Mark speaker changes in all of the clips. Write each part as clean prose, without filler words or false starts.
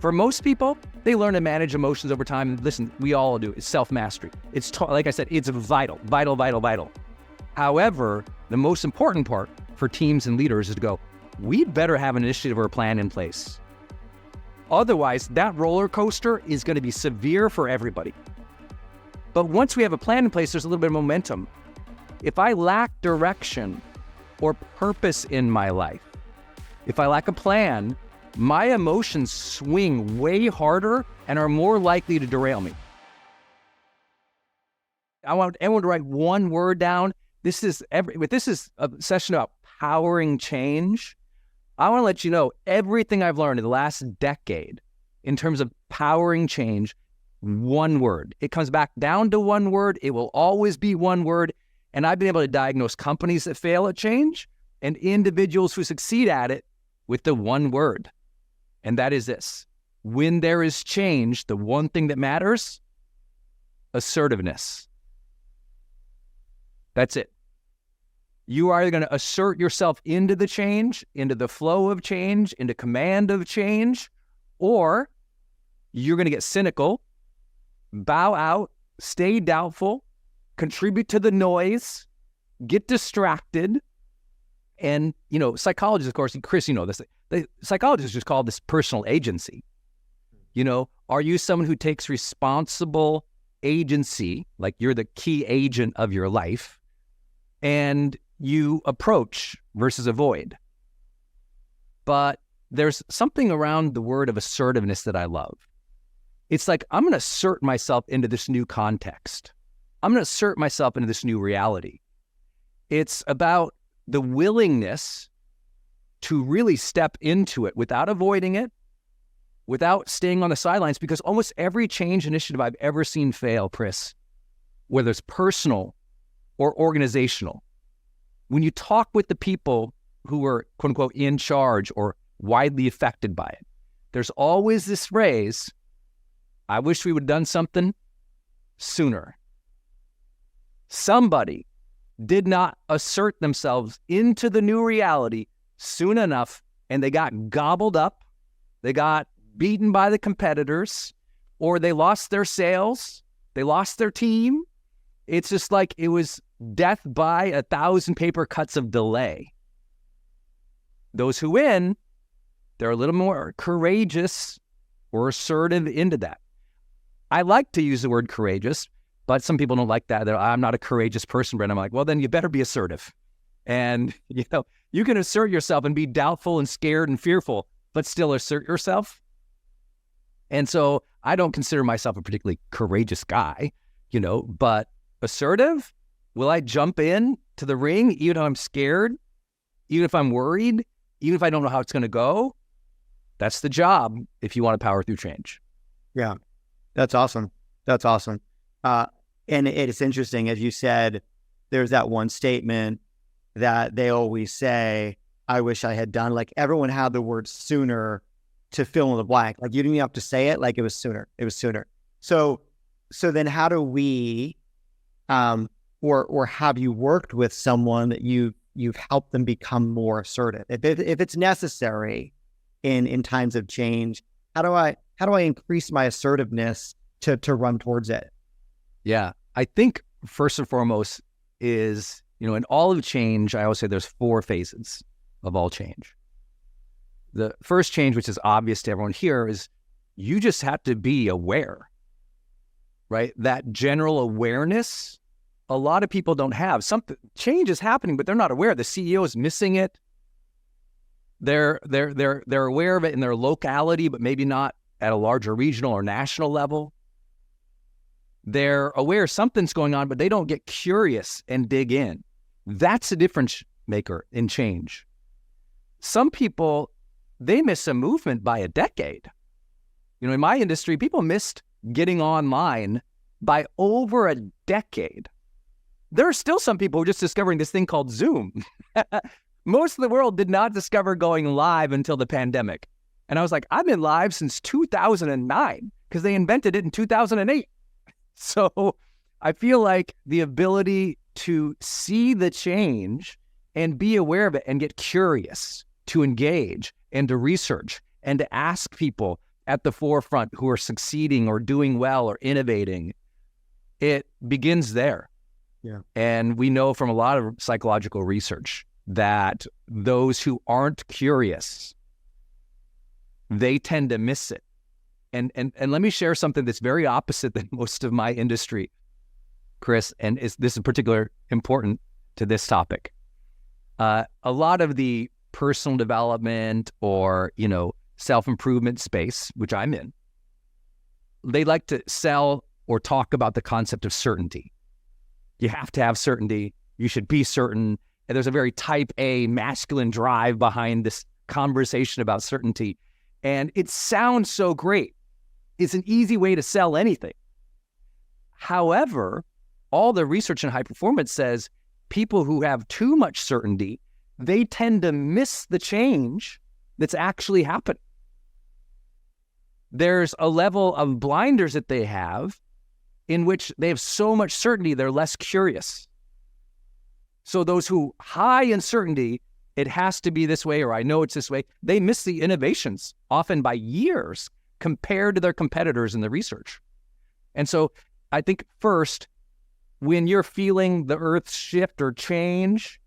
Speaker 1: For most people, they learn to manage emotions over time. Listen, we all do. It's self-mastery. Like I said, it's vital. However, the most important part for teams and leaders is to go, we better have an initiative or a plan in place. Otherwise, that roller coaster is going to be severe for everybody. But once we have a plan in place, there's a little bit of momentum. If I lack direction or purpose in my life, if I lack a plan, my emotions swing way harder and are more likely to derail me. I want everyone to write one word down. This is a session about powering change. I want to let you know everything I've learned in the last decade in terms of powering change, one word. It comes back down to one word. It will always be one word. And I've been able to diagnose companies that fail at change and individuals who succeed at it with the one word. And that is this: when there is change, the one thing that matters, assertiveness. That's it. You are either going to assert yourself into the change, into the flow of change, into command of change, or you're going to get cynical, bow out, stay doubtful, contribute to the noise, get distracted. And, psychologists, of course, Chris, this, the psychologists just call this personal agency. Are you someone who takes responsible agency, like you're the key agent of your life, and you approach versus avoid? But there's something around the word of assertiveness that I love. It's like, I'm going to assert myself into this new context. I'm going to assert myself into this new reality. It's about the willingness to really step into it without avoiding it, without staying on the sidelines, because almost every change initiative I've ever seen fail, Chris, whether it's personal or organizational, when you talk with the people who are, quote unquote, in charge or widely affected by it, there's always this phrase, I wish we would have done something sooner. Somebody did not assert themselves into the new reality soon enough, and they got gobbled up, they got beaten by the competitors, or they lost their sales, they lost their team. It's just like it was death by 1,000 paper cuts of delay. Those who win, they're a little more courageous or assertive into that. I like to use the word courageous, but some people don't like that. I'm not a courageous person, Brendon. I'm like, well, then you better be assertive. And, you can assert yourself and be doubtful and scared and fearful, but still assert yourself. And so I don't consider myself a particularly courageous guy, but assertive. Will I jump in to the ring even if I'm scared, even if I'm worried, even if I don't know how it's going to go? That's the job if you want to power through change.
Speaker 2: Yeah, that's awesome. And it's interesting, as you said, there's that one statement that they always say, I wish I had done. Like, everyone had the word sooner to fill in the blank. Like, you didn't even have to say it. Like, it was sooner. So then how do we, or have you worked with someone that you've helped them become more assertive? If it's necessary in times of change, how do I increase my assertiveness to run towards it?
Speaker 1: Yeah, I think first and foremost is, in all of change, I always say there's 4 phases of all change. The first change, which is obvious to everyone here, is you just have to be aware, right? That general awareness, a lot of people don't have. Something change is happening, but they're not aware. The CEO is missing it. They're aware of it in their locality, but maybe not at a larger regional or national level. They're aware something's going on, but they don't get curious and dig in. That's a difference maker in change. Some people, they miss a movement by a decade. In my industry, people missed getting online by over a decade. There are still some people who are just discovering this thing called Zoom. Most of the world did not discover going live until the pandemic. And I was like, I've been live since 2009 because they invented it in 2008. So I feel like the ability to see the change and be aware of it and get curious, to engage and to research and to ask people, at the forefront who are succeeding or doing well or innovating, it begins there.
Speaker 2: Yeah.
Speaker 1: And we know from a lot of psychological research that those who aren't curious, they tend to miss it. And let me share something that's very opposite than most of my industry, Chris, and this is particularly important to this topic. A lot of the personal development or, self-improvement space, which I'm in, they like to sell or talk about the concept of certainty. You have to have certainty. You should be certain. And there's a very type A masculine drive behind this conversation about certainty. And it sounds so great. It's an easy way to sell anything. However, all the research in high performance says people who have too much certainty, they tend to miss the change that's actually happening. There's a level of blinders that they have in which they have so much certainty, they're less curious. So those who high in certainty, it has to be this way, or I know it's this way, they miss the innovations, often by years, compared to their competitors in the research. And so I think first, when you're feeling the earth shift or change,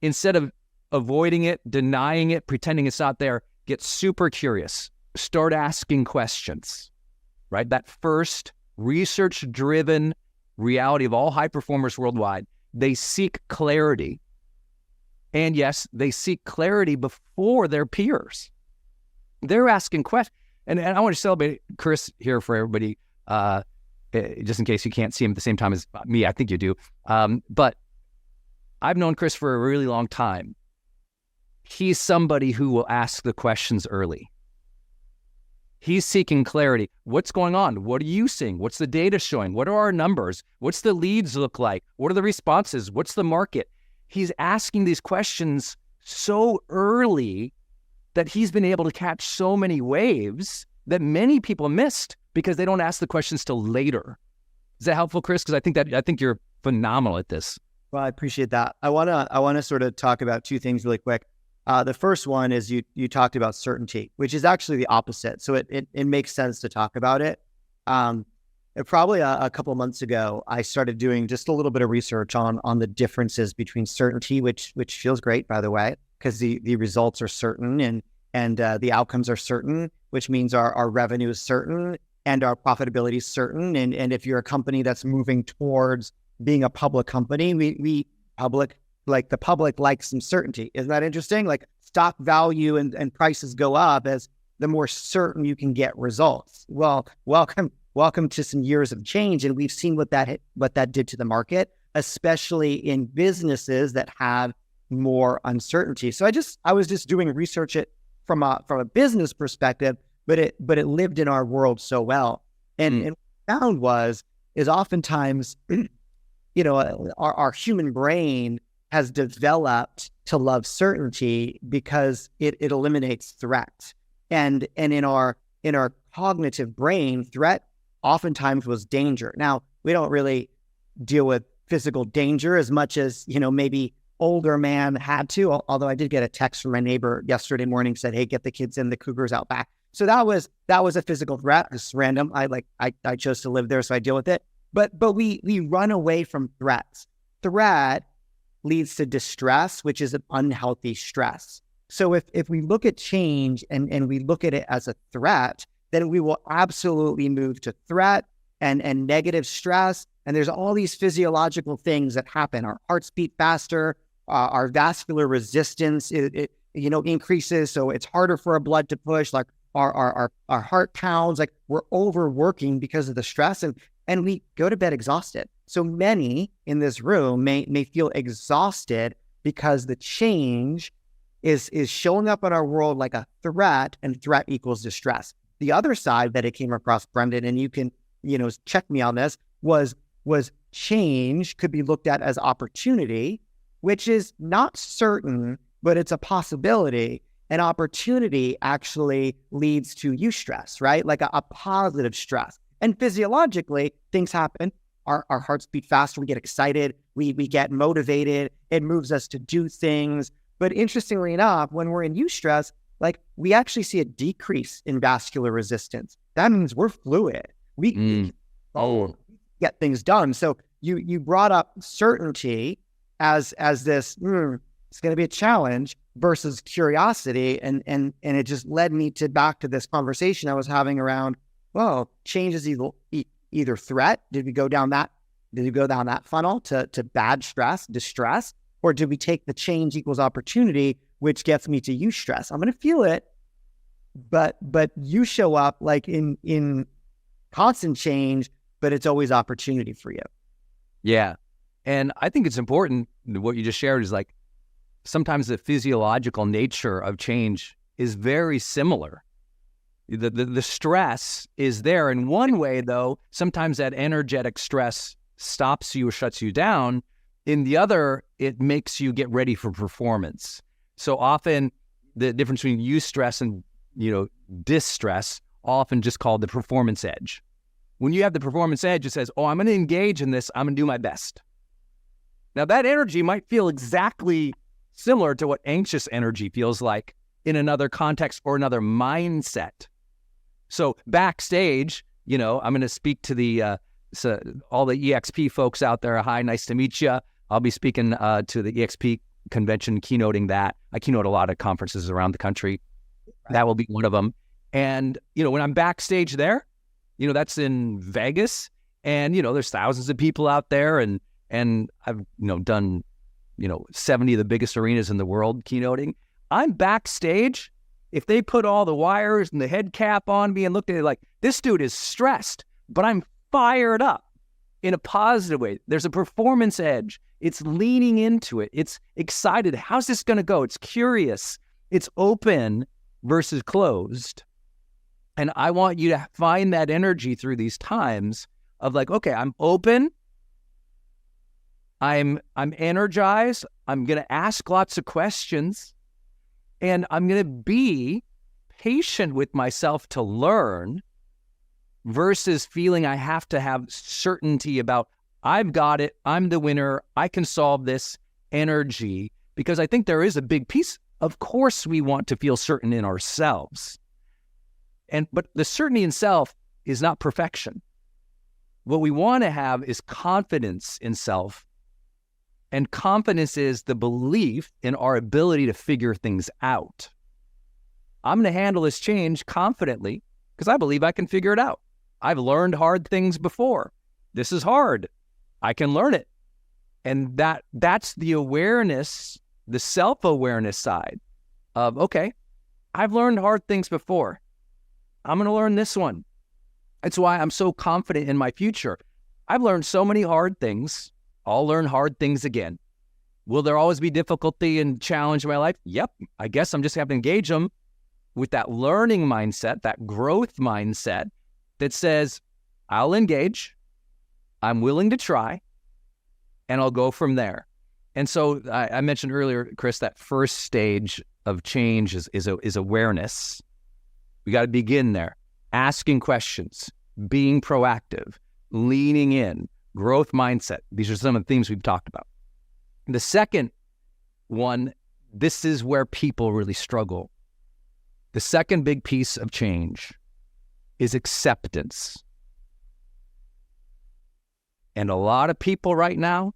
Speaker 1: instead of avoiding it, denying it, pretending it's not there, get super curious. Start asking questions, right? That first research-driven reality of all high performers worldwide, they seek clarity. And yes, they seek clarity before their peers. They're asking questions. And I want to celebrate Chris here for everybody, just in case you can't see him at the same time as me. I think you do. But I've known Chris for a really long time. He's somebody who will ask the questions early. He's seeking clarity. What's going on? What are you seeing? What's the data showing? What are our numbers? What's the leads look like? What are the responses? What's the market? He's asking these questions so early that he's been able to catch so many waves that many people missed because they don't ask the questions till later. Is that helpful, Chris? Because I think you're phenomenal at this.
Speaker 2: Well, I appreciate that. I wanna sort of talk about two things really quick. The first one is you talked about certainty, which is actually the opposite. So it makes sense to talk about it. Probably a couple of months ago, I started doing just a little bit of research on the differences between certainty, which feels great, by the way, because the results are certain and the outcomes are certain, which means our revenue is certain and our profitability is certain. And if you're a company that's moving towards being a public company, the public likes some certainty. Isn't that interesting? Like stock value and prices go up as the more certain you can get results. Well, welcome to some years of change. And we've seen what that did to the market, especially in businesses that have more uncertainty. So I was just doing research from a business perspective, but it lived in our world so well. And what I found is oftentimes, our human brain has developed to love certainty because it eliminates threat. And in our cognitive brain, threat oftentimes was danger. Now, we don't really deal with physical danger as much as, maybe older man had to, although I did get a text from my neighbor yesterday morning, said, hey, get the kids in, the cougars out back. So that was a physical threat. It's random. I chose to live there, so I deal with it. But we run away from threats. Threat leads to distress, which is an unhealthy stress. So if we look at change and we look at it as a threat, then we will absolutely move to threat and negative stress. And there's all these physiological things that happen. Our hearts beat faster, our vascular resistance increases, so it's harder for our blood to push. Like our heart pounds, like we're overworking because of the stress, and we go to bed exhausted. So many in this room may feel exhausted because the change is showing up in our world like a threat, and threat equals distress. The other side that it came across, Brendon, and you can, check me on this, was change could be looked at as opportunity, which is not certain, but it's a possibility. And opportunity actually leads to eustress, right? Like a positive stress. And physiologically, things happen. Our hearts beat faster. We get excited. We get motivated. It moves us to do things. But interestingly enough, when we're in eustress, like we actually see a decrease in vascular resistance. That means we're fluid. We can get things done. So you brought up certainty as this, it's going to be a challenge versus curiosity. And it just led me back to this conversation I was having around, well, change is either threat. Did we go down that funnel to bad stress, distress, or did we take the change equals opportunity, which gets me to eustress? I'm going to feel it, but you show up like in constant change, but it's always opportunity for you.
Speaker 1: Yeah. And I think it's important, what you just shared is like, sometimes the physiological nature of change is very similar. The stress is there in one way, though. Sometimes that energetic stress stops you or shuts you down. In the other, it makes you get ready for performance. So often the difference between eustress and, distress, often just called the performance edge. When you have the performance edge, it says, I'm going to engage in this. I'm going to do my best. Now that energy might feel exactly similar to what anxious energy feels like in another context or another mindset. So backstage, I'm going to speak to all the EXP folks out there. Hi, nice to meet you. I'll be speaking to the EXP convention, keynoting that. I keynote a lot of conferences around the country. Right. That will be one of them. And, when I'm backstage there, that's in Vegas, and, there's thousands of people out there, and I've, done, 70 of the biggest arenas in the world keynoting. I'm backstage. If they put all the wires and the head cap on me and looked at it like, this dude is stressed, but I'm fired up in a positive way. There's a performance edge. It's leaning into it. It's excited. How's this going to go? It's curious. It's open versus closed. And I want you to find that energy through these times of like, okay, I'm open. I'm energized. I'm going to ask lots of questions, and I'm going to be patient with myself to learn versus feeling I have to have certainty about, I've got it, I'm the winner, I can solve this energy. Because I think there is a big piece. Of course, we want to feel certain in ourselves. But the certainty in self is not perfection. What we want to have is confidence in self. And confidence is the belief in our ability to figure things out. I'm going to handle this change confidently because I believe I can figure it out. I've learned hard things before. This is hard. I can learn it. And that's the awareness, the self-awareness side of, okay, I've learned hard things before. I'm going to learn this one. That's why I'm so confident in my future. I've learned so many hard things. I'll learn hard things again. Will there always be difficulty and challenge in my life? Yep. I guess I'm just going to have to engage them with that learning mindset, that growth mindset that says, I'll engage, I'm willing to try, and I'll go from there. And so I mentioned earlier, Chris, that first stage of change is awareness. We got to begin there. Asking questions, being proactive, leaning in, growth mindset. These are some of the themes we've talked about. The second one, this is where people really struggle. The second big piece of change is acceptance. And a lot of people right now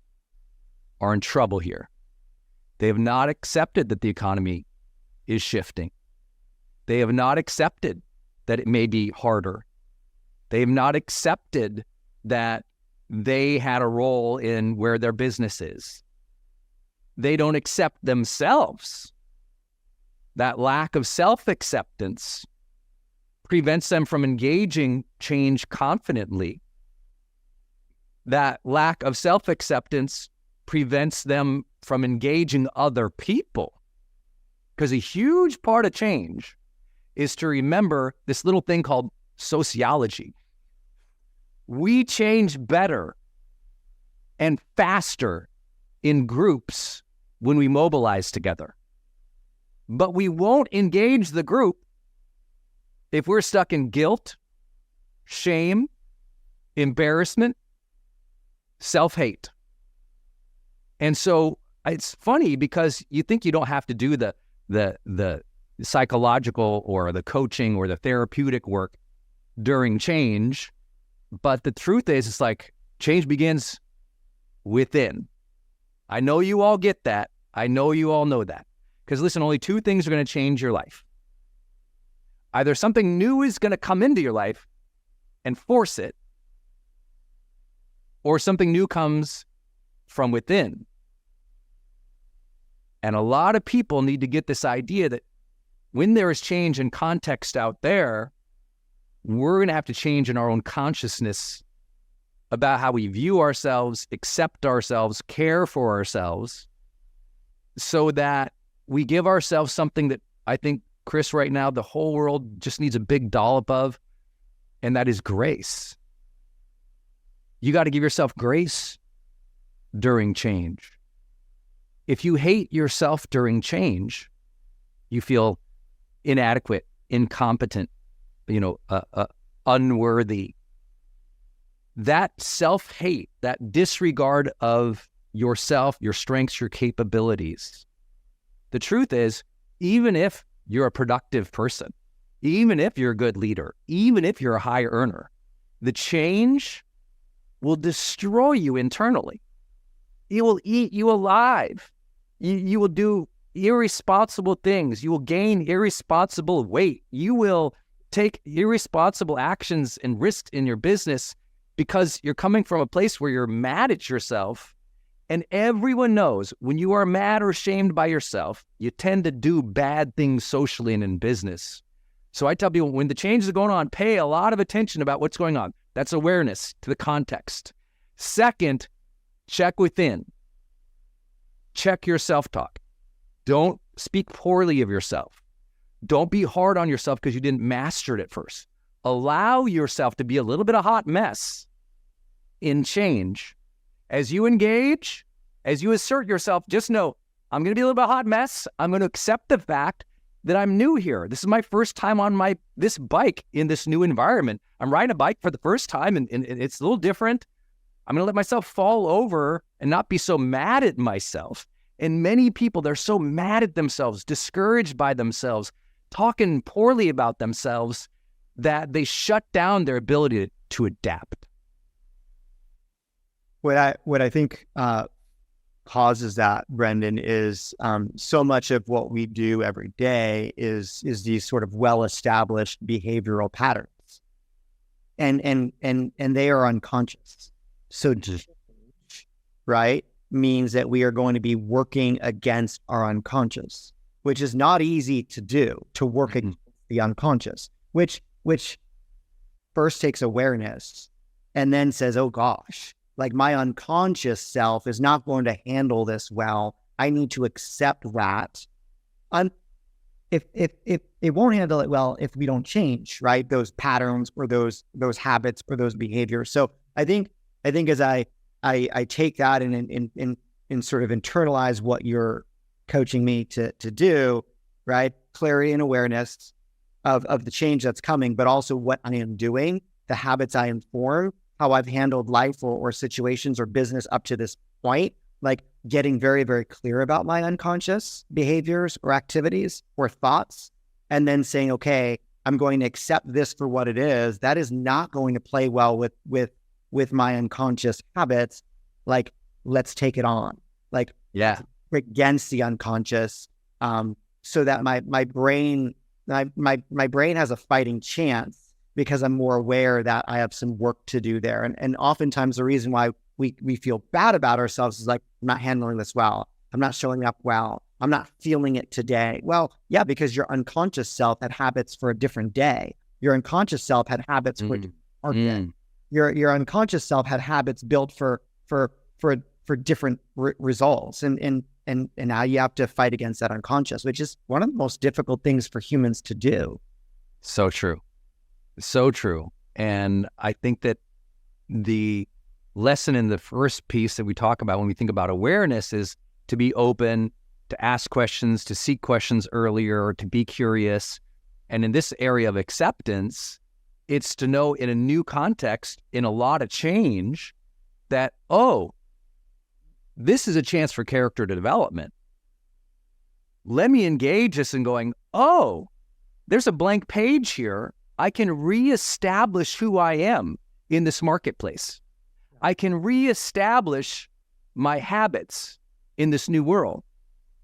Speaker 1: are in trouble here. They have not accepted that the economy is shifting. They have not accepted that it may be harder. They have not accepted that they had a role in where their business is. They don't accept themselves. That lack of self-acceptance prevents them from engaging change confidently. That lack of self-acceptance prevents them from engaging other people. Because a huge part of change is to remember this little thing called sociology. We change better and faster in groups when we mobilize together. But we won't engage the group if we're stuck in guilt, shame, embarrassment, self-hate. And so it's funny because you think you don't have to do the psychological or the coaching or the therapeutic work during change. But the truth is, it's like change begins within. I know you all get that. I know you all know that. Because listen, only two things are going to change your life. Either something new is going to come into your life and force it, or something new comes from within. And a lot of people need to get this idea that when there is change in context out there, we're going to have to change in our own consciousness about how we view ourselves, accept ourselves, care for ourselves, so that we give ourselves something that I think, Chris, right now, the whole world just needs a big dollop of, and that is grace. You got to give yourself grace during change. If you hate yourself during change, you feel inadequate, incompetent, unworthy. That self-hate, that disregard of yourself, your strengths, your capabilities. The truth is, even if you're a productive person, even if you're a good leader, even if you're a high earner, the change will destroy you internally. It will eat you alive. You will do irresponsible things. You will gain irresponsible weight. You will take irresponsible actions and risks in your business because you're coming from a place where you're mad at yourself. And everyone knows when you are mad or ashamed by yourself, you tend to do bad things socially and in business. So I tell people, when the changes are going on, pay a lot of attention about what's going on. That's awareness to the context. Second, check within. Check your self-talk. Don't speak poorly of yourself. Don't be hard on yourself because you didn't master it at first. Allow yourself to be a little bit of hot mess in change. As you engage, as you assert yourself, just know, I'm going to be a little bit of a hot mess. I'm going to accept the fact that I'm new here. This is my first time on this bike in this new environment. I'm riding a bike for the first time, and it's a little different. I'm going to let myself fall over and not be so mad at myself. And many people, they're so mad at themselves, discouraged by themselves, talking poorly about themselves, that they shut down their ability to adapt.
Speaker 2: What I think causes that, Brendon, is so much of what we do every day is these sort of well-established behavioral patterns, and they are unconscious. So change, right, means that we are going to be working against our unconscious, which is not easy to do, to work against the unconscious, which first takes awareness and then says, oh gosh, like my unconscious self is not going to handle this well. I need to accept that. If it won't handle it well if we don't change, right? Those patterns or those habits or those behaviors. So I think as I take that and sort of internalize what you're coaching me to do, right? Clarity and awareness of the change that's coming, but also what I am doing, the habits I inform, how I've handled life or situations or business up to this point, like getting very, very clear about my unconscious behaviors or activities or thoughts, and then saying, okay, I'm going to accept this for what it is. That is not going to play well with my unconscious habits. Like, let's take it on. Like,
Speaker 1: yeah,
Speaker 2: against the unconscious, so that my brain has a fighting chance, because I'm more aware that I have some work to do there. And oftentimes the reason why we feel bad about ourselves is like, I'm not handling this well. I'm not showing up well. I'm not feeling it today. Well, yeah, because your unconscious self had habits for a different day. Your unconscious self had habits for a different day. Your unconscious self had habits built for different results. And now you have to fight against that unconscious, which is one of the most difficult things for humans to do.
Speaker 1: So true. So true. And I think that the lesson in the first piece that we talk about when we think about awareness is to be open, to ask questions, to seek questions earlier, to be curious. And in this area of acceptance, it's to know in a new context, in a lot of change, that, oh, this is a chance for character development. let me engage this and going, oh, there's a blank page here. I can reestablish who I am in this marketplace. I can reestablish my habits in this new world.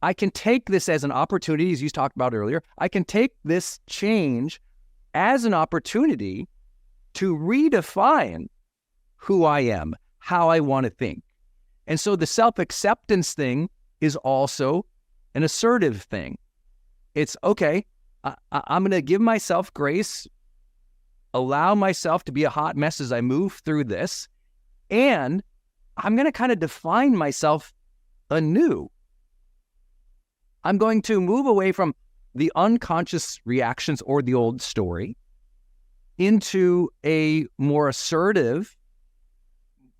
Speaker 1: I can take this as an opportunity, as you talked about earlier. I can take this change as an opportunity to redefine who I am, how I want to think. And so the self-acceptance thing is also an assertive thing. It's, okay, I'm going to give myself grace, allow myself to be a hot mess as I move through this, and I'm going to kind of define myself anew. I'm going to move away from the unconscious reactions or the old story into a more assertive,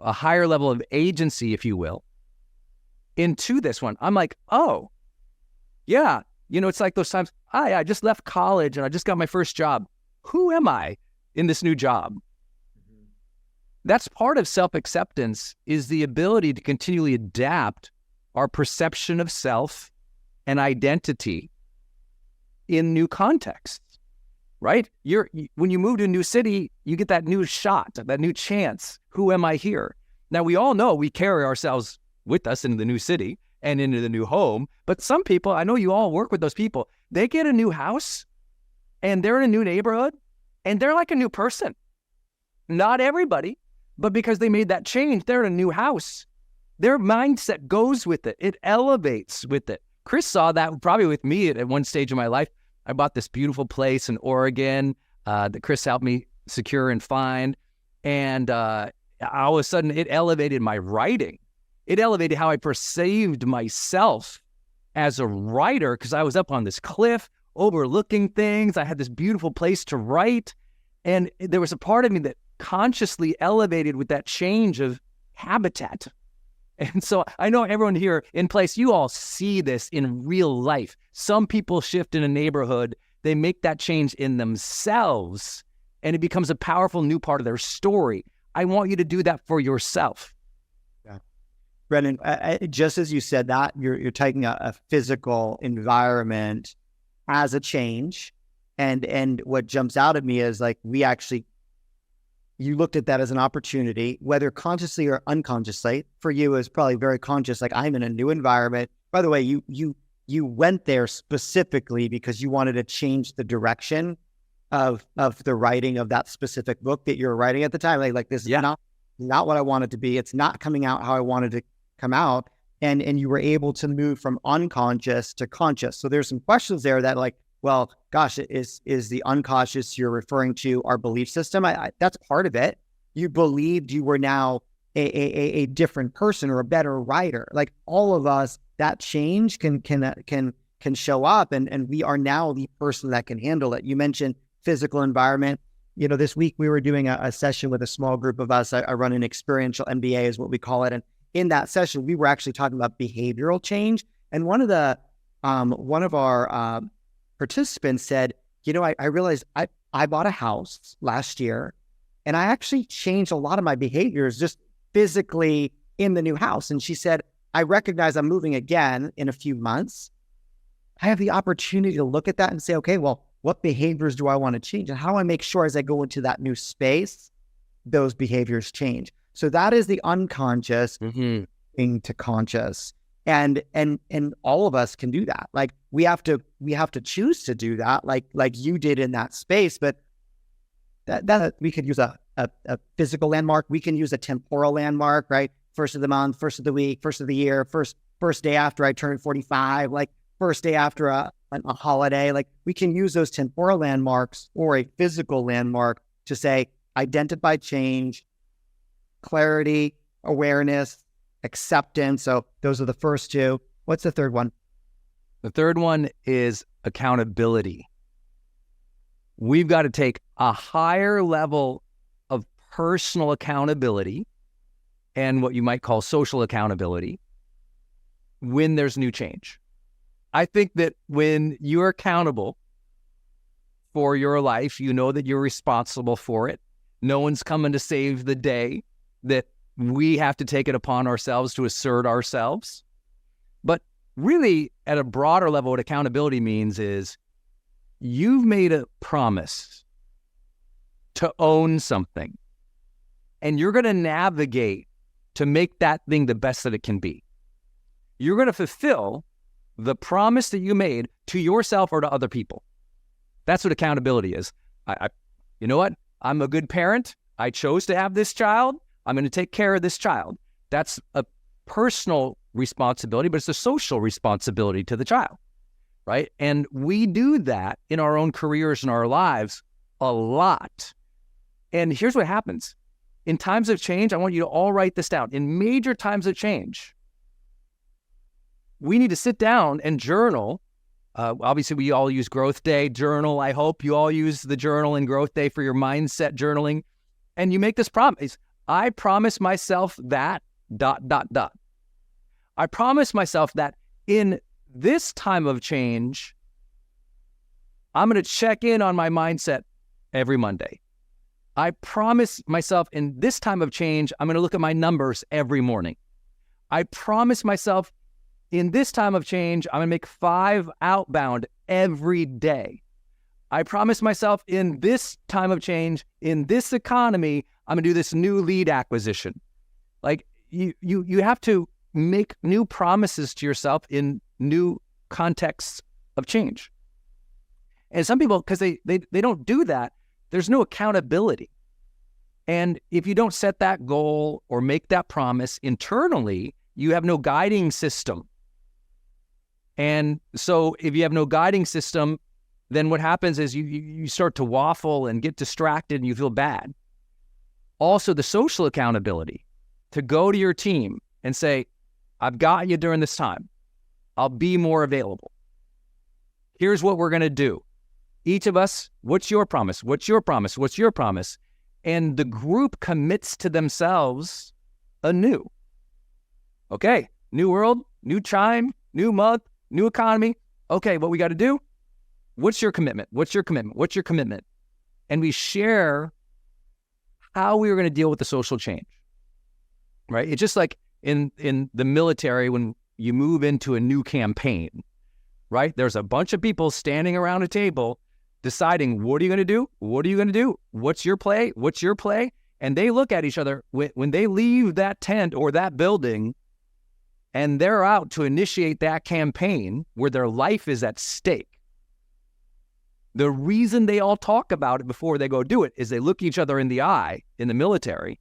Speaker 1: a higher level of agency, if you will, into this one. I'm like, oh, yeah, it's like those times, I just left college and I just got my first job. Who am I in this new job? Mm-hmm. That's part of self-acceptance, is the ability to continually adapt our perception of self and identity in new contexts, right? When you move to a new city, you get that new shot, that new chance. Who am I here? Now, we all know we carry ourselves with us into the new city and into the new home, but some people, I know you all work with those people, they get a new house and they're in a new neighborhood and they're like a new person. Not everybody, but because they made that change, they're in a new house. Their mindset goes with it. It elevates with it. Chris saw that probably with me at one stage of my life. I bought this beautiful place in Oregon that Chris helped me secure and find. And all of a sudden, it elevated my writing. It elevated how I perceived myself as a writer, because I was up on this cliff overlooking things. I had this beautiful place to write. And there was a part of me that consciously elevated with that change of habitat. And so I know everyone here in place, you all see this in real life. Some people shift in a neighborhood, they make that change in themselves, and it becomes a powerful new part of their story. I want you to do that for yourself.
Speaker 2: Yeah. Brendon, just as you said that, you're taking a physical environment as a change. And what jumps out at me is like, you looked at that as an opportunity, whether consciously or unconsciously. For you, is probably very conscious, like, I'm in a new environment. By the way, you went there specifically because you wanted to change the direction of the writing of that specific book that you're writing at the time. Like this is not what I want it to be. It's not coming out how I wanted to come out. And you were able to move from unconscious to conscious. So there's some questions there that, like, well, gosh, is the unconscious you're referring to our belief system? That's part of it. You believed you were now a different person or a better writer. Like, all of us, that change can show up, and we are now the person that can handle it. You mentioned physical environment. This week we were doing a session with a small group of us. I run an experiential MBA is what we call it. And in that session, we were actually talking about behavioral change. And one of our participants said, I realized I bought a house last year, and I actually changed a lot of my behaviors just physically in the new house. And she said, I recognize I'm moving again in a few months. I have the opportunity to look at that and say, okay, well, what behaviors do I want to change? And how do I make sure as I go into that new space, those behaviors change? So that is the unconscious into conscious. And all of us can do that. Like, we have to choose to do that, like you did in that space. But that we could use a physical landmark. We can use a temporal landmark, right? First of the month, first of the week, first of the year, first day after I turned 45, like first day after a holiday. Like, we can use those temporal landmarks or a physical landmark to say, identify change, clarity, awareness, acceptance. So those are the first two. What's the third one?
Speaker 1: The third one is accountability. We've got to take a higher level of personal accountability and what you might call social accountability when there's new change. I think that when you're accountable for your life, you know that you're responsible for it. No one's coming to save the day, that we have to take it upon ourselves to assert ourselves. But really, at a broader level, what accountability means is you've made a promise to own something, and you're going to navigate to make that thing the best that it can be. You're going to fulfill the promise that you made to yourself or to other people. That's what accountability is. You know what? I'm a good parent. I chose to have this child. I'm going to take care of this child. That's a personal responsibility, but it's a social responsibility to the child, right? And we do that in our own careers and our lives a lot. And here's what happens. In times of change, I want you to all write this down. In major times of change, we need to sit down and journal. Obviously, we all use Growth Day journal. I hope you all use the journal in Growth Day for your mindset journaling. And you make this promise. I promise myself that ... I promise myself that in this time of change, I'm going to check in on my mindset every Monday. I promise myself in this time of change, I'm going to look at my numbers every morning. I promise myself in this time of change, I'm going to make 5 outbound every day. I promise myself in this time of change, in this economy, I'm going to do this new lead acquisition. Like you have to make new promises to yourself in new contexts of change. And some people, because they don't do that, there's no accountability. And if you don't set that goal or make that promise internally, you have no guiding system. And so if you have no guiding system, then what happens is you start to waffle and get distracted and you feel bad. Also, the social accountability, to go to your team and say, I've got you during this time. I'll be more available. Here's what we're going to do. Each of us, what's your promise? What's your promise? What's your promise? And the group commits to themselves anew. Okay, new world, new time, new month, new economy. Okay, what we got to do? What's your commitment? What's your commitment? What's your commitment? And we share how we were going to deal with the social change, right? It's just like in the military when you move into a new campaign, right? There's a bunch of people standing around a table deciding, what are you going to do? What are you going to do? What's your play? What's your play? And they look at each other when they leave that tent or that building and they're out to initiate that campaign where their life is at stake. The reason they all talk about it before they go do it is they look each other in the eye in the military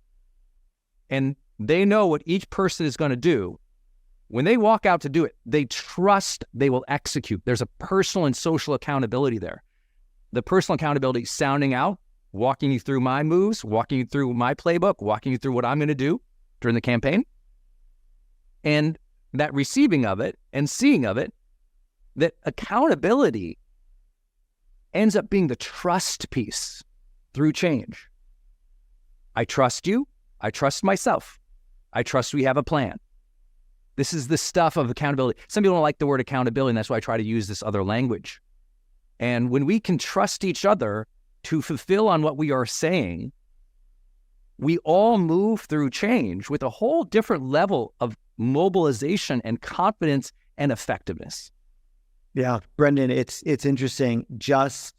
Speaker 1: and they know what each person is going to do. When they walk out to do it, they trust they will execute. There's a personal and social accountability there. The personal accountability sounding out, walking you through my moves, walking you through my playbook, walking you through what I'm going to do during the campaign. And that receiving of it and seeing of it, that accountability ends up being the trust piece through change. I trust you. I trust myself. I trust we have a plan. This is the stuff of accountability. Some people don't like the word accountability, and that's why I try to use this other language. And when we can trust each other to fulfill on what we are saying, we all move through change with a whole different level of mobilization and confidence and effectiveness.
Speaker 2: Yeah, Brendon, it's interesting. Just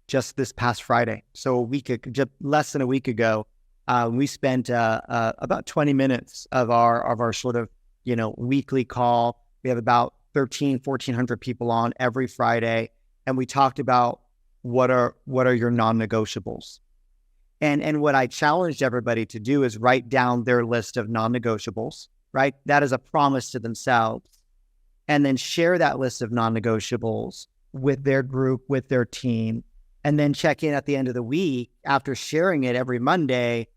Speaker 2: this past Friday, so just less than a week ago, we spent about 20 minutes of our sort of weekly call. We have about 1,400 people on every Friday, and we talked about what are your non-negotiables, and what I challenged everybody to do is write down their list of non-negotiables. Right, that is a promise to themselves. And then share that list of non-negotiables with their group, with their team, and then check in at the end of the week after sharing it every Monday.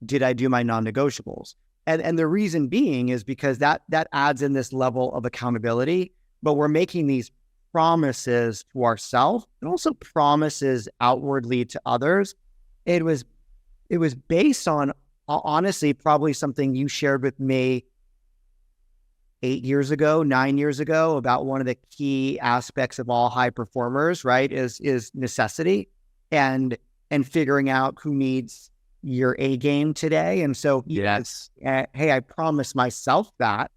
Speaker 2: Did I do my non-negotiables? And the reason being is because that adds in this level of accountability, but we're making these promises to ourselves and also promises outwardly to others. It was based on, honestly, probably something you shared with me 9 years ago, about one of the key aspects of all high performers, right, is necessity and figuring out who needs your A game today. And so,
Speaker 1: yes,
Speaker 2: hey, I promise myself that.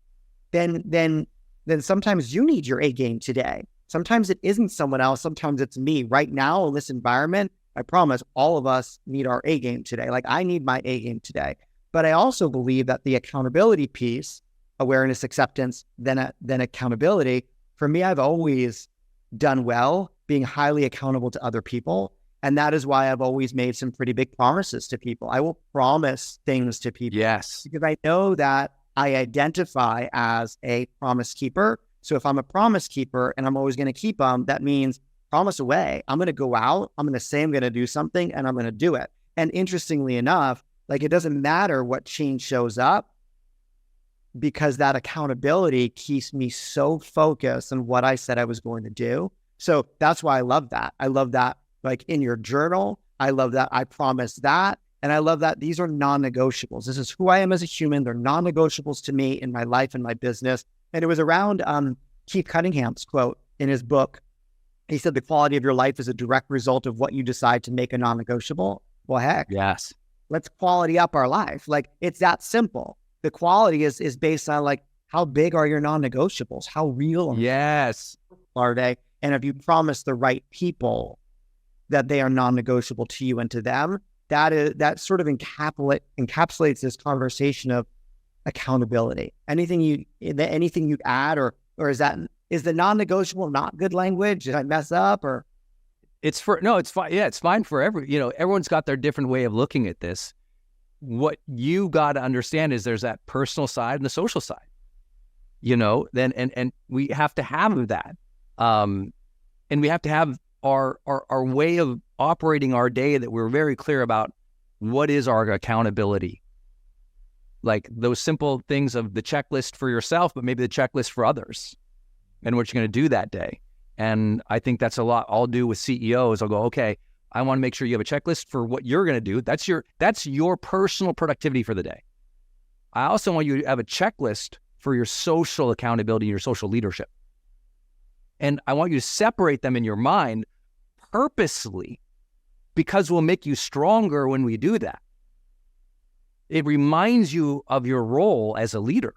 Speaker 2: Then then sometimes you need your A game today. Sometimes it isn't someone else. Sometimes it's me. Right now in this environment, I promise all of us need our A game today. Like I need my A game today. But I also believe that the accountability piece, awareness, acceptance, then accountability, for me, I've always done well being highly accountable to other people. And that is why I've always made some pretty big promises to people. I will promise things to people.
Speaker 1: Yes.
Speaker 2: Because I know that I identify as a promise keeper. So if I'm a promise keeper and I'm always going to keep them, that means promise away. I'm going to go out, I'm going to say I'm going to do something, and I'm going to do it. And interestingly enough, like it doesn't matter what change shows up, because that accountability keeps me so focused on what I said I was going to do. So that's why I love that. I love that, like in your journal, I love that I promise that. And I love that these are non-negotiables. This is who I am as a human. They're non-negotiables to me in my life and my business. And it was around Keith Cunningham's quote in his book. He said, the quality of your life is a direct result of what you decide to make a non-negotiable. Well, heck,
Speaker 1: Yes.
Speaker 2: let's quality up our life. Like it's that simple. The quality is based on like, how big are your non-negotiables? How real
Speaker 1: Yes.
Speaker 2: are they? And if you promise the right people that they are non-negotiable to you and to them, that sort of encapsulates this conversation of accountability. Anything you add, or is the non-negotiable not good language? Did I mess up or?
Speaker 1: It's fine. Yeah, it's fine for everyone's got their different way of looking at this. What you got to understand is there's that personal side and the social side, then, and we have to have that. And we have to have our way of operating our day that we're very clear about what is our accountability. Like those simple things of the checklist for yourself, but maybe the checklist for others and what you're going to do that day. And I think that's a lot I'll do with CEOs. I'll go, okay, I want to make sure you have a checklist for what you're going to do. That's your personal productivity for the day. I also want you to have a checklist for your social accountability, your social leadership. And I want you to separate them in your mind purposely, because we'll make you stronger when we do that. It reminds you of your role as a leader.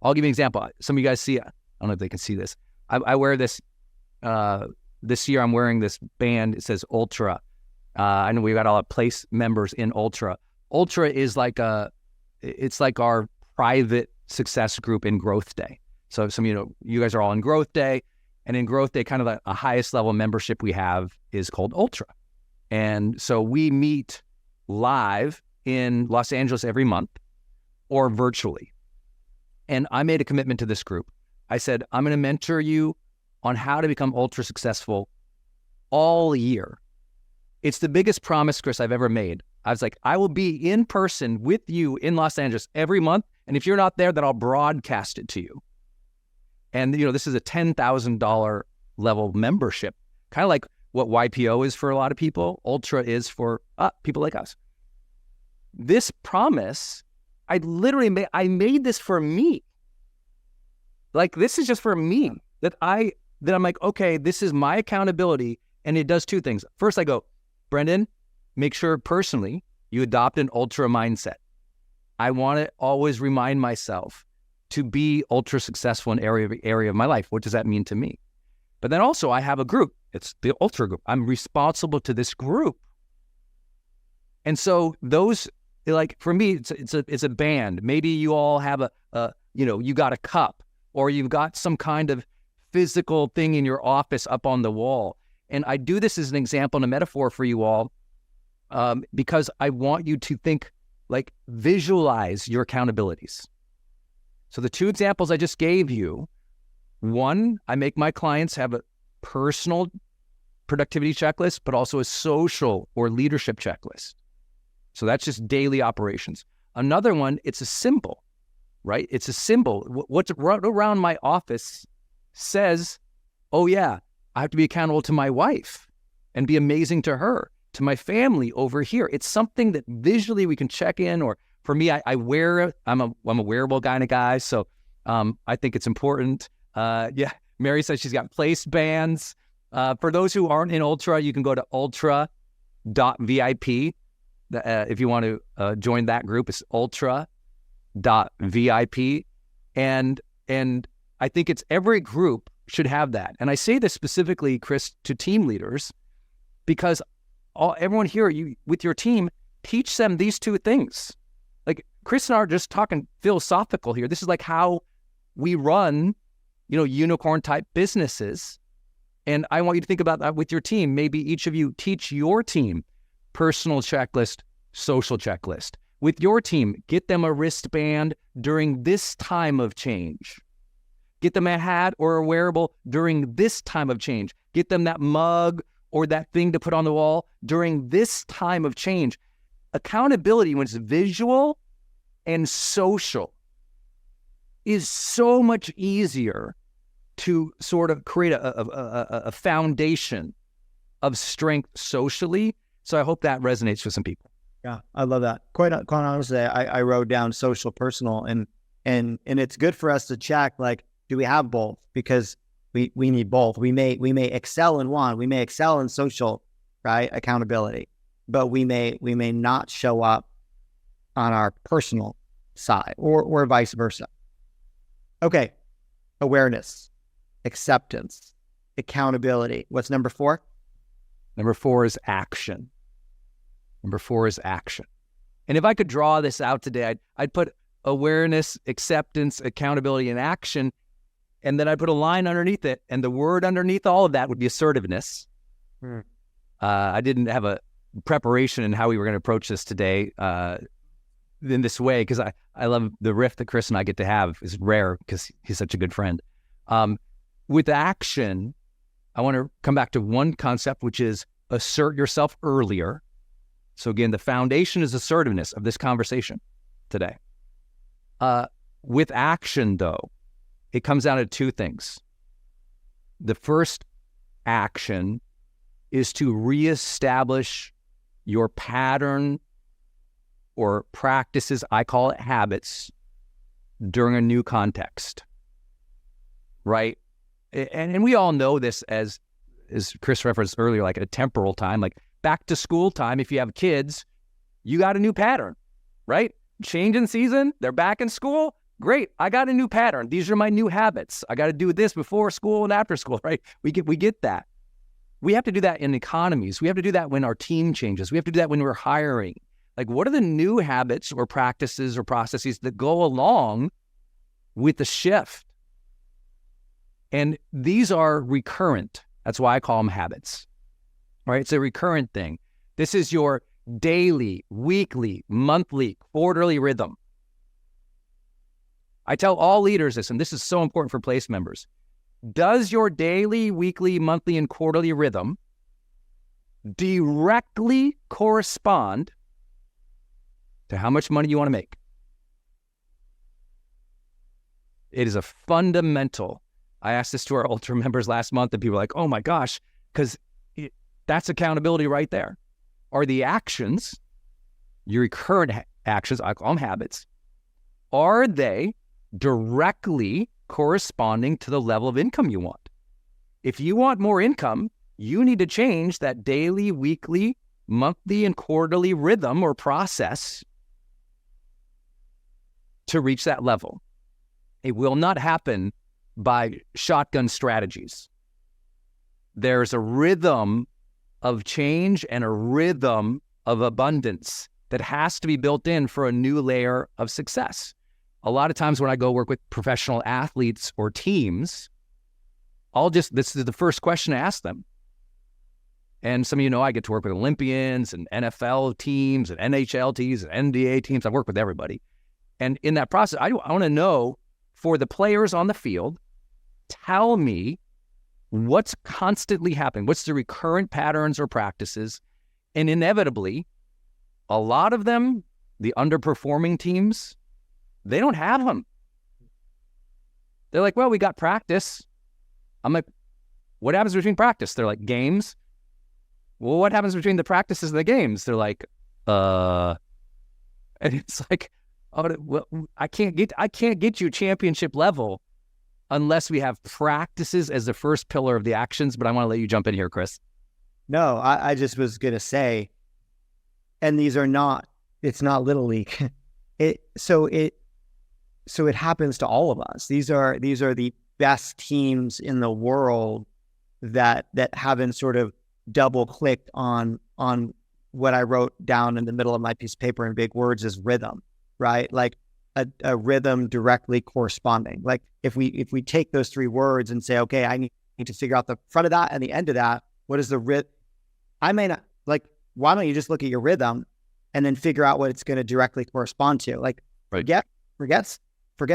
Speaker 1: I'll give you an example. Some of you guys see, I don't know if they can see this. I wear this, this year I'm wearing this band. It says Ultra. I know we've got all the place members in Ultra. Ultra is it's like our private success group in Growth Day. So some, you guys are all in Growth Day. And in Growth Day, kind of the highest level membership we have is called Ultra. And so we meet live in Los Angeles every month or virtually. And I made a commitment to this group. I said, I'm going to mentor you on how to become ultra successful all year. It's the biggest promise, Chris, I've ever made. I was like, I will be in person with you in Los Angeles every month. And if you're not there, then I'll broadcast it to you. And, this is a $10,000 level membership, kind of like what YPO is for a lot of people. Ultra is for people like us. This promise, I made this for me. Like, this is just for me, that I'm like, okay, this is my accountability. And it does two things. First, I go, Brendon, make sure personally you adopt an ultra mindset. I want to always remind myself to be ultra successful in area of my life. What does that mean to me? But then also I have a group. It's the ultra group. I'm responsible to this group. And so those, like for me, it's a band. Maybe you all have you got a cup, or you've got some kind of physical thing in your office up on the wall. And I do this as an example and a metaphor for you all, because I want you to think, like, visualize your accountabilities. So the two examples I just gave you, one, I make my clients have a personal productivity checklist, but also a social or leadership checklist. So that's just daily operations. Another one, it's a symbol, right? It's a symbol. What's right around my office says, oh yeah, I have to be accountable to my wife and be amazing to her, to my family over here. It's something that visually we can check in. Or for me, I'm a wearable kind of guy. So I think it's important. Mary says she's got place bands. For those who aren't in Ultra, you can go to ultra.vip. If you want to join that group, it's ultra.vip. And I think it's every group should have that. And I say this specifically, Chris, to team leaders, because everyone here, you with your team, teach them these two things. Like Chris and I are just talking philosophical here. This is like how we run, unicorn type businesses. And I want you to think about that with your team. Maybe each of you teach your team personal checklist, social checklist. With your team, get them a wristband during this time of change. Get them a hat or a wearable during this time of change. Get them that mug or that thing to put on the wall during this time of change. Accountability, when it's visual and social, is so much easier to sort of create a foundation of strength socially. So I hope that resonates with some people.
Speaker 2: Yeah, I love that. Quite honestly, I wrote down social, personal, and it's good for us to check, like, do we have both? Because we need both. We may excel in one. We may excel in social, right? Accountability, but we may not show up on our personal side, or vice versa. Okay, awareness, acceptance, accountability. What's number 4?
Speaker 1: Number 4 is action. Number 4 is action. And if I could draw this out today, I'd put awareness, acceptance, accountability, and action. And then I'd put a line underneath it. And the word underneath all of that would be assertiveness. I didn't have a preparation in how we were going to approach this today in this way, because I love the riff that Chris and I get to have. Is rare because he's such a good friend. With action, I want to come back to one concept, which is assert yourself earlier. So again, the foundation is assertiveness of this conversation today. With action, though, it comes down to 2 things. The first action is to reestablish your pattern or practices, I call it habits, during a new context, right? And we all know this as Chris referenced earlier, like a temporal time, like back to school time. If you have kids, you got a new pattern, right? Change in season, they're back in school. Great, I got a new pattern. These are my new habits. I got to do this before school and after school, right? We get that. We have to do that in economies. We have to do that when our team changes. We have to do that when we're hiring. Like, what are the new habits or practices or processes that go along with the shift? And these are recurrent. That's why I call them habits, right? It's a recurrent thing. This is your daily, weekly, monthly, quarterly rhythm. I tell all leaders this, and this is so important for place members. Does your daily, weekly, monthly, and quarterly rhythm directly correspond to how much money you want to make? It is a fundamental. I asked this to our Ultra members last month, and people were like, oh my gosh, because that's accountability right there. Are the actions, your recurrent actions, I call them habits, are they directly corresponding to the level of income you want? If you want more income, you need to change that daily, weekly, monthly, and quarterly rhythm or process to reach that level. It will not happen by shotgun strategies. There's a rhythm of change and a rhythm of abundance that has to be built in for a new layer of success. A lot of times when I go work with professional athletes or teams, this is the first question I ask them. And some of you know I get to work with Olympians and NFL teams and NHL teams and NBA teams. I work with everybody. And in that process, I want to know, for the players on the field, tell me what's constantly happening. What's the recurrent patterns or practices? And inevitably, a lot of them, the underperforming teams, they don't have them. They're like, well, we got practice. I'm like, what happens between practice? They're like, games. Well, what happens between the practices and the games? They're like, and it's like, oh, well, I can't get you championship level unless we have practices as the first pillar of the actions. But I want to let you jump in here, Chris.
Speaker 2: No, I just was going to say, and these are not, it's not Little League. So it happens to all of us. These are the best teams in the world that haven't sort of double clicked on what I wrote down in the middle of my piece of paper in big words is rhythm, right? Like a rhythm directly corresponding. Like if we take those three words and say, okay, I need to figure out the front of that and the end of that, what is the rhythm? I may not, like, why don't you just look at your rhythm and then figure out what it's going to directly correspond to? Like,
Speaker 1: Right.
Speaker 2: forget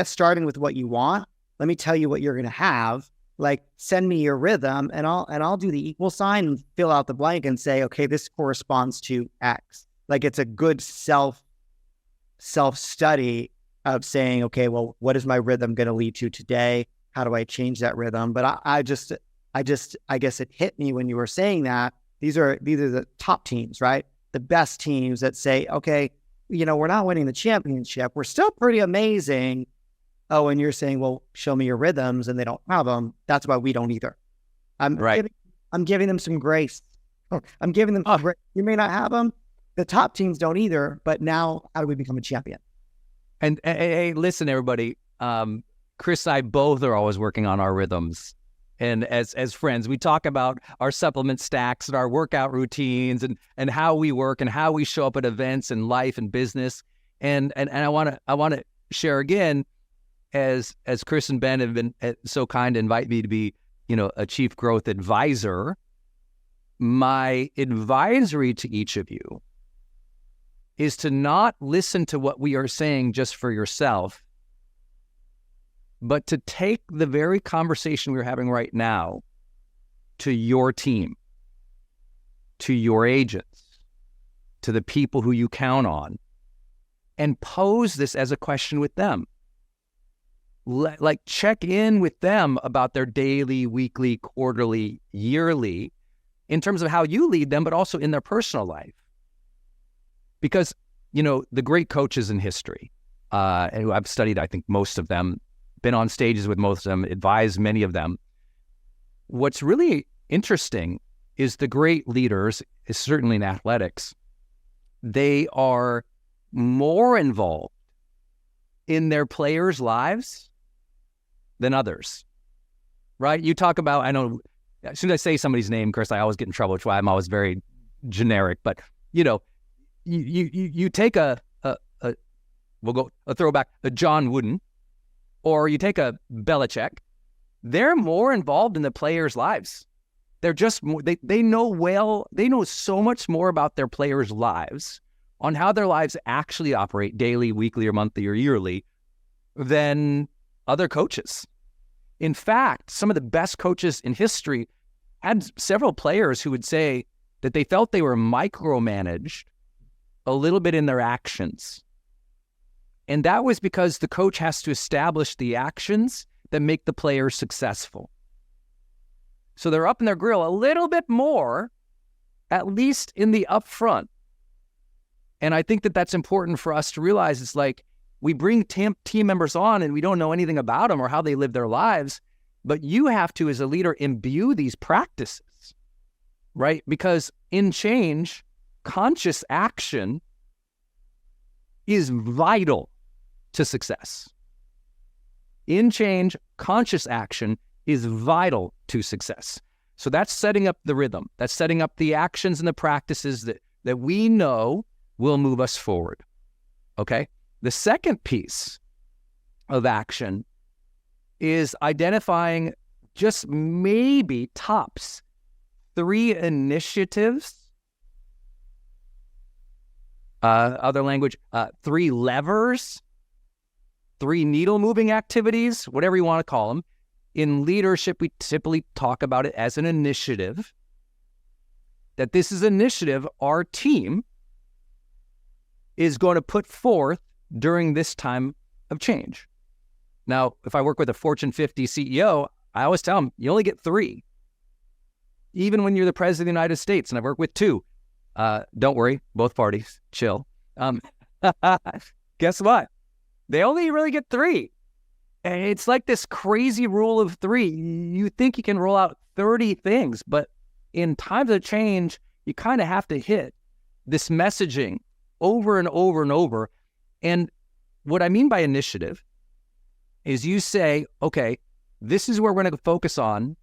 Speaker 2: starting with what you want. Let me tell you what you're going to have. Like, send me your rhythm and I'll do the equal sign and fill out the blank and say, okay, this corresponds to X. Like, it's a good self-study of saying, okay, well, what is my rhythm going to lead to today? How do I change that rhythm? But I guess it hit me when you were saying that these are the top teams, right? The best teams that say, okay, we're not winning the championship. We're still pretty amazing. Oh, and you're saying, well, show me your rhythms, and they don't have them. That's why we don't either. I'm giving them some grace. I'm giving them some grace. You may not have them. The top teams don't either. But now, how do we become a champion?
Speaker 1: And hey, listen, everybody. Chris and I both are always working on our rhythms. And as friends, we talk about our supplement stacks and our workout routines and how we work and how we show up at events and life and business. And I want to share again, as Chris and Ben have been so kind to invite me to be, a chief growth advisor. My advisory to each of you is to not listen to what we are saying just for yourself, but to take the very conversation we're having right now to your team, to your agents, to the people who you count on, and pose this as a question with them. Like, check in with them about their daily, weekly, quarterly, yearly, in terms of how you lead them, but also in their personal life. Because, the great coaches in history, and I've studied, I think, most of them, been on stages with most of them, advised many of them. What's really interesting is the great leaders, certainly in athletics, they are more involved in their players' lives than others, right? You talk about, I know, as soon as I say somebody's name, Chris, I always get in trouble, which is why I'm always very generic. But, you take we'll go a throwback, a John Wooden, or you take a Belichick. They're more involved in the players' lives. They're just more, they know so much more about their players' lives, on how their lives actually operate daily, weekly, or monthly, or yearly, than other coaches. In fact, some of the best coaches in history had several players who would say that they felt they were micromanaged a little bit in their actions. And that was because the coach has to establish the actions that make the players successful. So they're up in their grill a little bit more, at least in the upfront. And I think that that's important for us to realize. It's like, we bring team members on and we don't know anything about them or how they live their lives, but you have to, as a leader, imbue these practices, right? Because in change, conscious action is vital to success. In change, conscious action is vital to success. So that's setting up the rhythm. That's setting up the actions and the practices that we know will move us forward. Okay? The second piece of action is identifying just maybe tops 3 initiatives, other language, 3 levers, 3 needle-moving activities, whatever you want to call them. In leadership, we typically talk about it as an initiative, that this is an initiative our team is going to put forth during this time of change. Now, if I work with a Fortune 50 CEO, I always tell them, you only get 3. Even when you're the president of the United States, and I've worked with 2. Don't worry, both parties, chill. Guess what? They only really get 3. And it's like this crazy rule of 3. You think you can roll out 30 things, but in times of change, you kind of have to hit this messaging over and over and over. And what I mean by initiative is you say, okay, This is where we're going to focus on.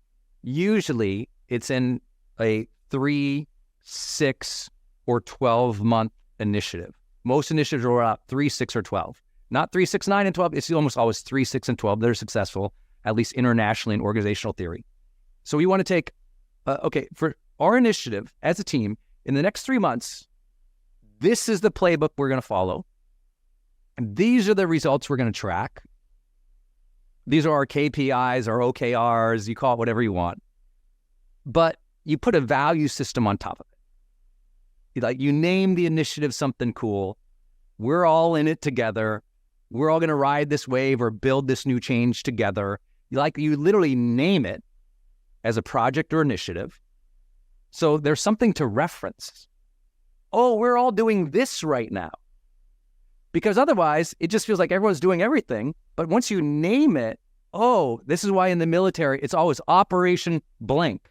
Speaker 1: Usually it's in a 3, 6, or 12-month initiative. Most initiatives are about 3, 6, or 12. Not 3, 6, 9, and 12. It's almost always 3, 6, and 12 that are successful, at least internationally in organizational theory. So we want to take, for our initiative as a team, in the next 3 months, this is the playbook we're going to follow. And these are the results we're going to track. These are our KPIs, our OKRs, you call it whatever you want. But you put a value system on top of it. Like, you name the initiative something cool. We're all in it together. We're all going to ride this wave or build this new change together. You literally name it as a project or initiative. So there's something to reference. Oh, we're all doing this right now. Because otherwise, it just feels like everyone's doing everything. But once you name it, oh, this is why in the military, it's always Operation Blank,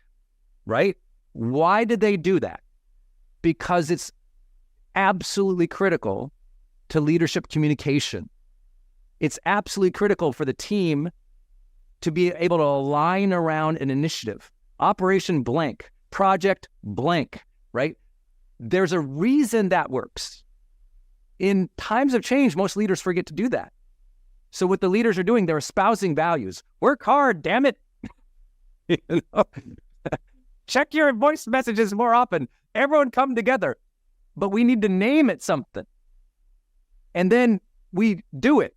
Speaker 1: right? Why did they do that? Because it's absolutely critical to leadership communication. It's absolutely critical for the team to be able to align around an initiative. Operation Blank, Project Blank, right? There's a reason that works. In times of change, most leaders forget to do that. So what the leaders are doing, they're espousing values. Work hard, damn it. Check your voice messages more often. Everyone come together. But we need to name it something. And then we do it.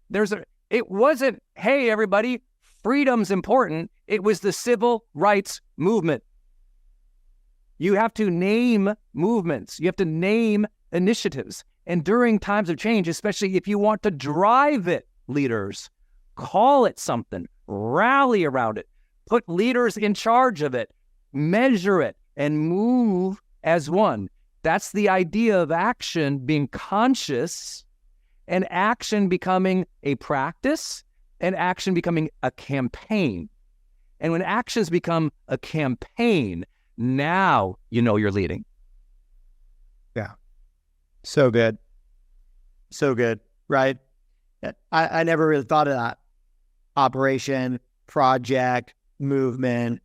Speaker 1: It wasn't, hey, everybody, freedom's important. It was the civil rights movement. You have to name movements. You have to name initiatives. And during times of change, especially if you want to drive it, leaders, call it something, rally around it, put leaders in charge of it, measure it, and move as one. That's the idea of action being conscious, and action becoming a practice, and action becoming a campaign. And when actions become a campaign, now you know you're leading.
Speaker 2: Yeah. So good. So good, right? I never really thought of that. Operation, project, movement,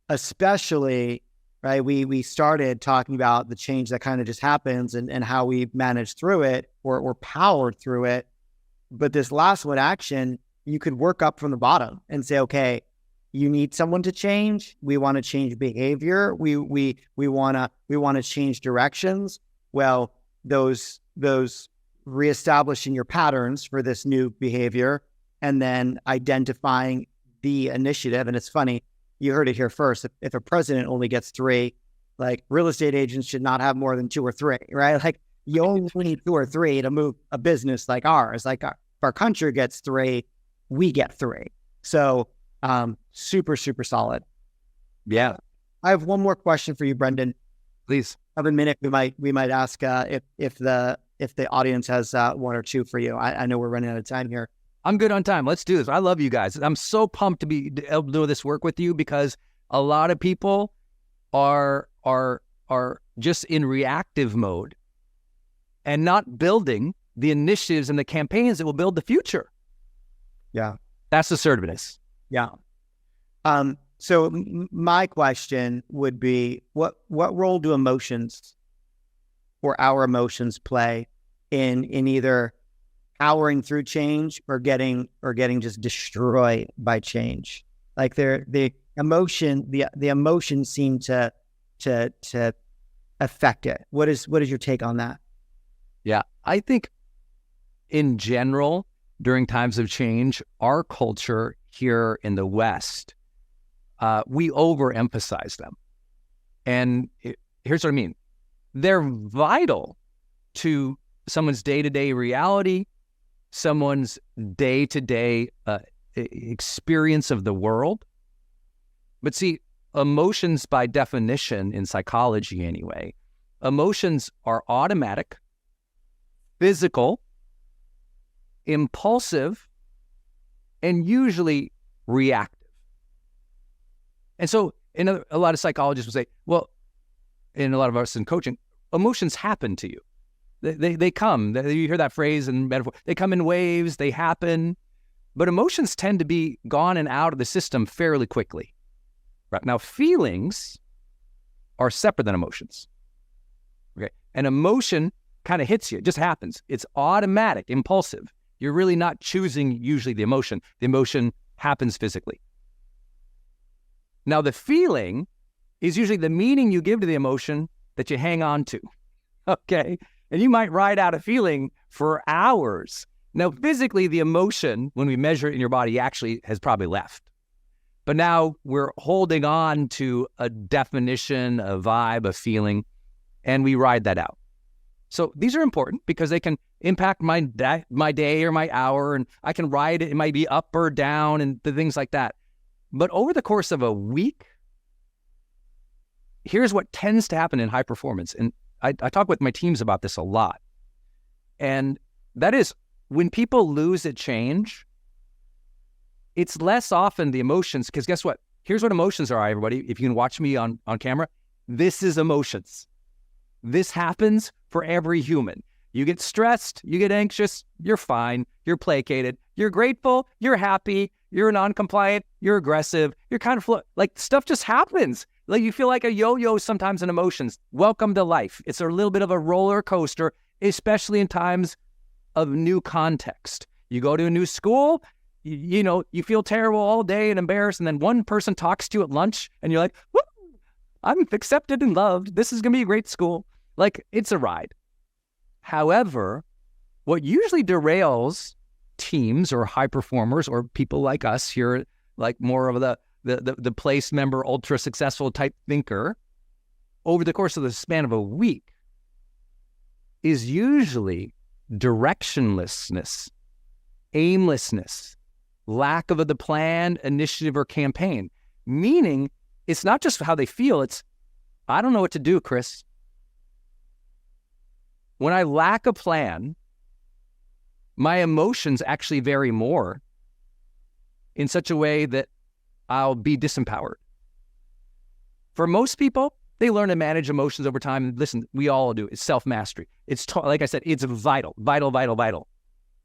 Speaker 2: especially, right? We started talking about the change that kind of just happens and how we manage through it or power through it. But this last one, action, you could work up from the bottom and say, okay, you need someone to change. We want to change behavior. We want to change directions. Well, those reestablishing your patterns for this new behavior and then identifying the initiative. And it's funny, you heard it here first. If a president only gets 3, like, real estate agents should not have more than 2 or 3, right? Like, you only need 2 or 3 to move a business like ours. Like, if our country gets 3, we get 3. So super, super solid.
Speaker 1: Yeah.
Speaker 2: I have one more question for you, Brendon.
Speaker 1: Please.
Speaker 2: Have a minute. We might ask if the audience has 1 or 2 for you. I know we're running out of time here.
Speaker 1: I'm good on time. Let's do this. I love you guys. I'm so pumped to be able to do this work with you, because a lot of people are just in reactive mode and not building the initiatives and the campaigns that will build the future.
Speaker 2: Yeah.
Speaker 1: That's assertiveness.
Speaker 2: Yeah. So my question would be, what role do emotions or our emotions play in either powering through change or getting just destroyed by change? Like, the emotions seem to affect it. What is your take on that?
Speaker 1: Yeah, I think in general, during times of change, our culture here in the West, we overemphasize them. And here's what I mean. They're vital to someone's day-to-day reality, someone's day-to-day experience of the world. But see, emotions by definition, in psychology anyway, emotions are automatic, physical, impulsive, and usually reactive. And so a lot of psychologists will say, well, and a lot of us in coaching, emotions happen to you. They come. You hear that phrase and metaphor. They come in waves. They happen. But emotions tend to be gone and out of the system fairly quickly. Right? Now, feelings are separate than emotions. Okay. An emotion kind of hits you. It just happens. It's automatic, impulsive. You're really not choosing usually the emotion. The emotion happens physically. Now, the feeling is usually the meaning you give to the emotion that you hang on to. Okay. And you might ride out a feeling for hours. Now, physically, the emotion, when we measure it in your body, actually has probably left. But now we're holding on to a definition, a vibe, a feeling, and we ride that out. So these are important because they can impact my day or my hour, and I can ride it. It might be up or down and the things like that. But over the course of a week, here's what tends to happen in high performance. And I talk with my teams about this a lot. And that is, when people lose at change, it's less often the emotions, because guess what? Here's what emotions are, everybody. If you can watch me on camera, this is emotions. This happens for every human. You get stressed, you get anxious, you're fine, you're placated, you're grateful, you're happy, you're non-compliant, you're aggressive, you're kind of like stuff just happens. Like you feel like a yo-yo sometimes in emotions. Welcome to life. It's a little bit of a roller coaster, especially in times of new context. You go to a new school, you feel terrible all day and embarrassed, and then one person talks to you at lunch, and you're like, woo, I'm accepted and loved. This is going to be a great school. Like, it's a ride. However, what usually derails teams or high performers or people like us here, like more of the place member, ultra successful type thinker, over the course of the span of a week, is usually directionlessness, aimlessness, lack of the plan, initiative, or campaign. Meaning, it's not just how they feel, it's, I don't know what to do, Chris. When I lack a plan, my emotions actually vary more in such a way that I'll be disempowered. For most people, they learn to manage emotions over time. And listen, we all do. It's self-mastery. It's, like I said, it's vital.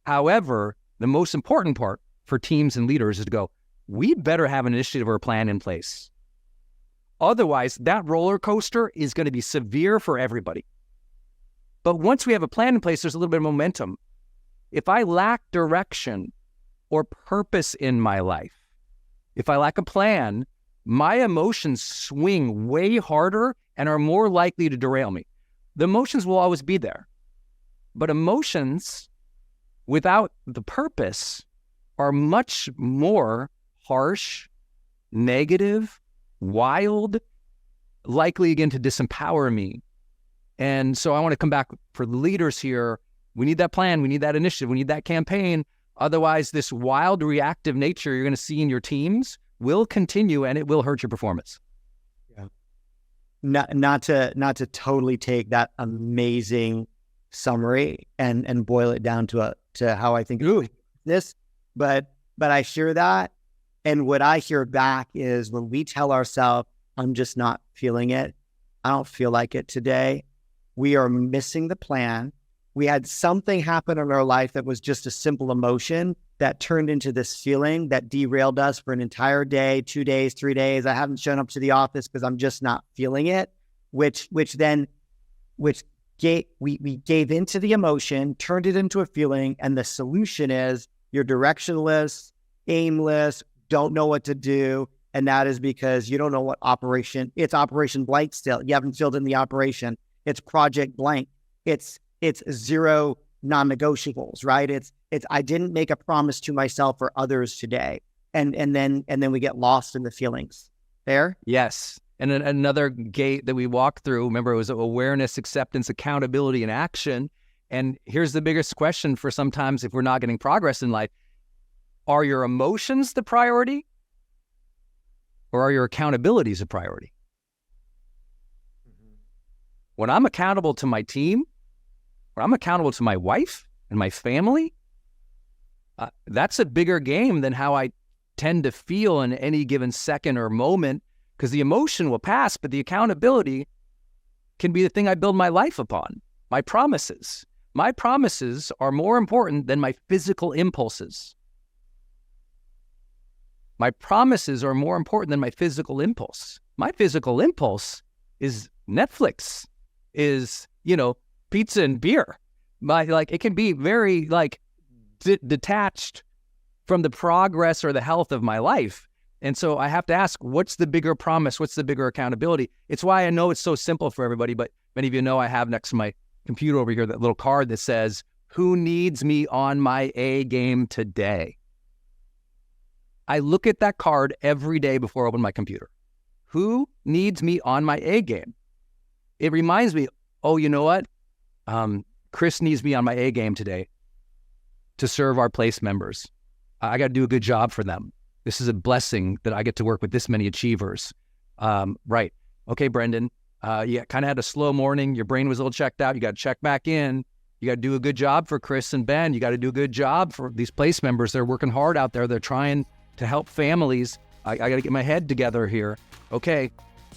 Speaker 1: However, the most important part for teams and leaders is to go, we better have an initiative or a plan in place. Otherwise, that roller coaster is going to be severe for everybody. But once we have a plan in place, there's a little bit of momentum. If I lack direction or purpose in my life, if I lack a plan, my emotions swing way harder and are more likely to derail me. The emotions will always be there. But emotions without the purpose are much more harsh, negative, wild, likely again to disempower me. And so I want to come back for the leaders here. We need that plan. We need that initiative. We need that campaign. Otherwise, this wild reactive nature you're going to see in your teams will continue and it will hurt your performance.
Speaker 2: Yeah. Not to totally take that amazing summary and boil it down to how I think this, but I hear that. And what I hear back is when we tell ourselves, I'm just not feeling it. I don't feel like it today. We are missing the plan. We had something happen in our life that was just a simple emotion that turned into this feeling that derailed us for an entire day, 2 days, 3 days. I haven't shown up to the office because I'm just not feeling it, which we gave into the emotion, turned it into a feeling. And the solution is you're directionless, aimless, don't know what to do. And that is because you don't know what it's operation blank still. You haven't filled in the operation. It's project blank. It's zero non-negotiables, right? It's I didn't make a promise to myself or others today. And then we get lost in the feelings. Fair?
Speaker 1: Yes. And another gate that we walked through, remember, it was awareness, acceptance, accountability, and action. And here's the biggest question for sometimes if we're not getting progress in life. Are your emotions the priority? Or are your accountabilities a priority? When I'm accountable to my team, when I'm accountable to my wife and my family, that's a bigger game than how I tend to feel in any given second or moment, because the emotion will pass, but the accountability can be the thing I build my life upon. My promises. My promises are more important than my physical impulses. My promises are more important than my physical impulse. My physical impulse is Netflix, is, pizza and beer. It can be very detached from the progress or the health of my life. And so I have to ask, what's the bigger promise? What's the bigger accountability? It's why I know it's so simple for everybody, but many of you know I have next to my computer over here that little card that says, who needs me on my A game today? I look at that card every day before I open my computer. Who needs me on my A game? It reminds me, oh, you know what? Chris needs me on my A game today to serve our place members. I got to do a good job for them. This is a blessing that I get to work with this many achievers. Right. Okay, Brendon, you kind of had a slow morning. Your brain was a little checked out. You got to check back in. You got to do a good job for Chris and Ben. You got to do a good job for these place members. They're working hard out there. They're trying to help families. I got to get my head together here. Okay,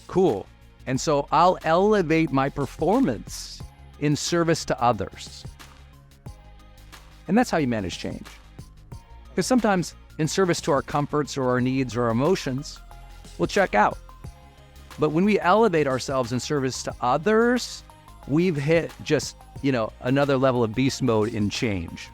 Speaker 1: cool. And so I'll elevate my performance in service to others. And that's how you manage change. Because sometimes in service to our comforts or our needs or our emotions, we'll check out. But when we elevate ourselves in service to others, we've hit just, another level of beast mode in change.